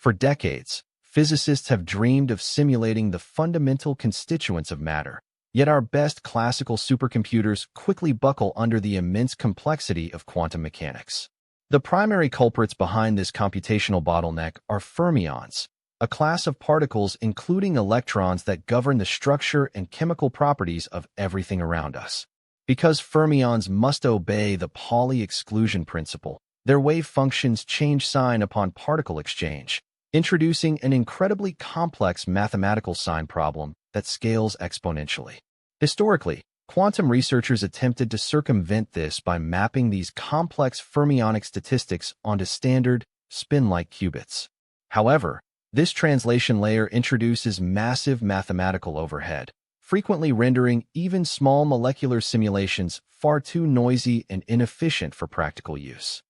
For decades, physicists have dreamed of simulating the fundamental constituents of matter, yet our best classical supercomputers quickly buckle under the immense complexity of quantum mechanics. The primary culprits behind this computational bottleneck are fermions, a class of particles including electrons that govern the structure and chemical properties of everything around us. Because fermions must obey the Pauli exclusion principle, their wave functions change sign upon particle exchange, introducing an incredibly complex mathematical sign problem that scales exponentially. Historically, quantum researchers attempted to circumvent this by mapping these complex fermionic statistics onto standard, spin-like qubits. However, this translation layer introduces massive mathematical overhead, frequently rendering even small molecular simulations far too noisy and inefficient for practical use.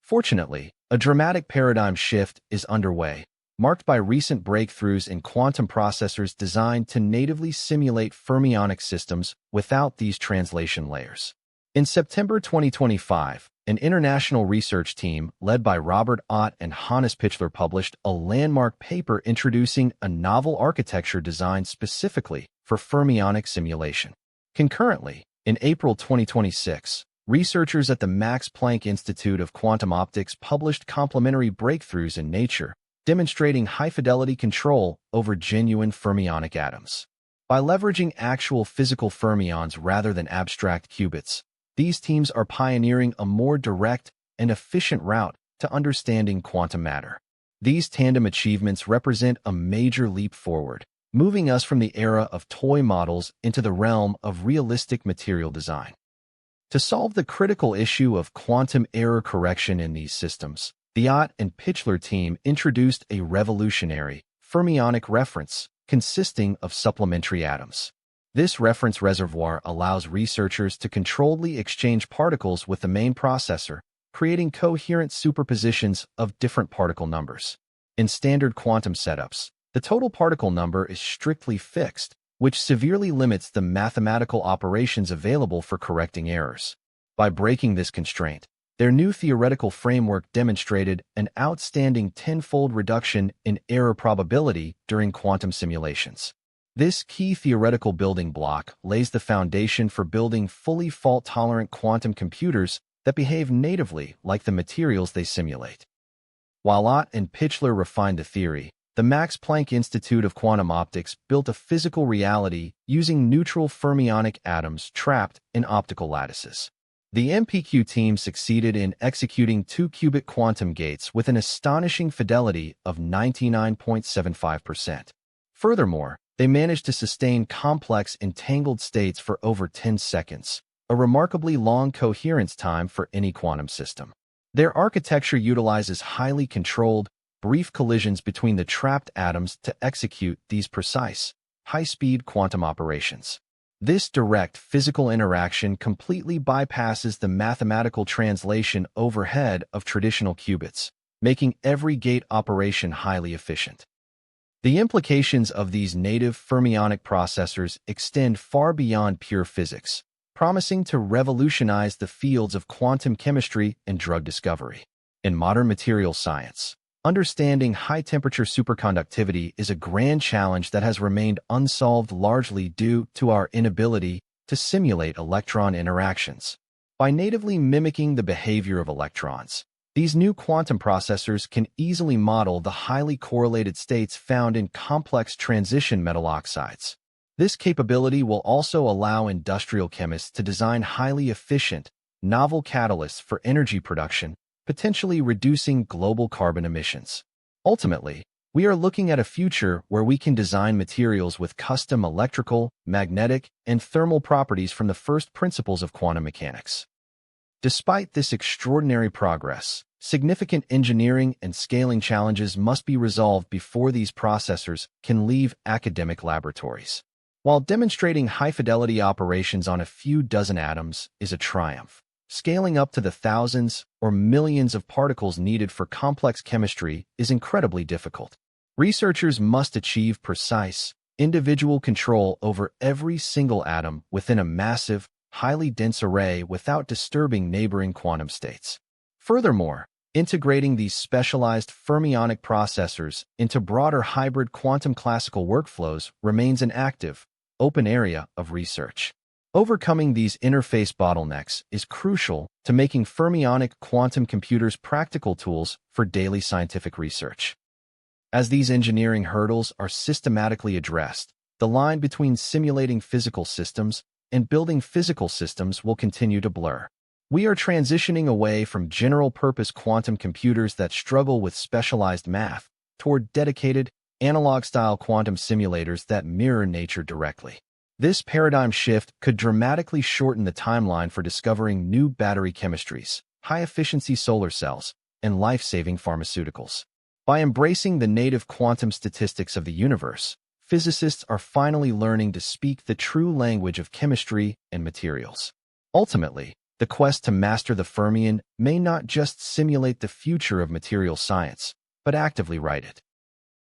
Fortunately, a dramatic paradigm shift is underway, marked by recent breakthroughs in quantum processors designed to natively simulate fermionic systems without these translation layers. In September 2025, an international research team led by Robert Ott and Hannes Pichler published a landmark paper introducing a novel architecture designed specifically for fermionic simulation. Concurrently, in April 2026, researchers at the Max Planck Institute of Quantum Optics published complementary breakthroughs in Nature, demonstrating high-fidelity control over genuine fermionic atoms. By leveraging actual physical fermions rather than abstract qubits, these teams are pioneering a more direct and efficient route to understanding quantum matter. These tandem achievements represent a major leap forward, moving us from the era of toy models into the realm of realistic material design. To solve the critical issue of quantum error correction in these systems, the Ott and Pichler team introduced a revolutionary fermionic reference consisting of supplementary atoms. This reference reservoir allows researchers to controlledly exchange particles with the main processor, creating coherent superpositions of different particle numbers. In standard quantum setups, the total particle number is strictly fixed, which severely limits the mathematical operations available for correcting errors. By breaking this constraint, their new theoretical framework demonstrated an outstanding tenfold reduction in error probability during quantum simulations. This key theoretical building block lays the foundation for building fully fault-tolerant quantum computers that behave natively like the materials they simulate. While Ott and Pichler refined the theory, the Max Planck Institute of Quantum Optics built a physical reality using neutral fermionic atoms trapped in optical lattices. The MPQ team succeeded in executing 2-qubit quantum gates with an astonishing fidelity of 99.75%. Furthermore, they managed to sustain complex entangled states for over 10 seconds, a remarkably long coherence time for any quantum system. Their architecture utilizes highly controlled, brief collisions between the trapped atoms to execute these precise, high-speed quantum operations. This direct physical interaction completely bypasses the mathematical translation overhead of traditional qubits, making every gate operation highly efficient. The implications of these native fermionic processors extend far beyond pure physics, promising to revolutionize the fields of quantum chemistry and drug discovery. In modern material science, understanding high-temperature superconductivity is a grand challenge that has remained unsolved largely due to our inability to simulate electron interactions. By natively mimicking the behavior of electrons, these new quantum processors can easily model the highly correlated states found in complex transition metal oxides. This capability will also allow industrial chemists to design highly efficient, novel catalysts for energy production, potentially reducing global carbon emissions. Ultimately, we are looking at a future where we can design materials with custom electrical, magnetic, and thermal properties from the first principles of quantum mechanics. Despite this extraordinary progress, significant engineering and scaling challenges must be resolved before these processors can leave academic laboratories. While demonstrating high-fidelity operations on a few dozen atoms is a triumph, scaling up to the thousands or millions of particles needed for complex chemistry is incredibly difficult. Researchers must achieve precise, individual control over every single atom within a massive, highly dense array without disturbing neighboring quantum states. Furthermore, Integrating these specialized fermionic processors into broader hybrid quantum classical workflows remains an active, open area of research. Overcoming these interface bottlenecks is crucial to making fermionic quantum computers practical tools for daily scientific research. As these engineering hurdles are systematically addressed, the line between simulating physical systems and building physical systems will continue to blur. We are transitioning away from general-purpose quantum computers that struggle with specialized math toward dedicated, analog-style quantum simulators that mirror nature directly. This paradigm shift could dramatically shorten the timeline for discovering new battery chemistries, high-efficiency solar cells, and life-saving pharmaceuticals. By embracing the native quantum statistics of the universe, physicists are finally learning to speak the true language of chemistry and materials. Ultimately, the quest to master the fermion may not just simulate the future of material science, but actively write it.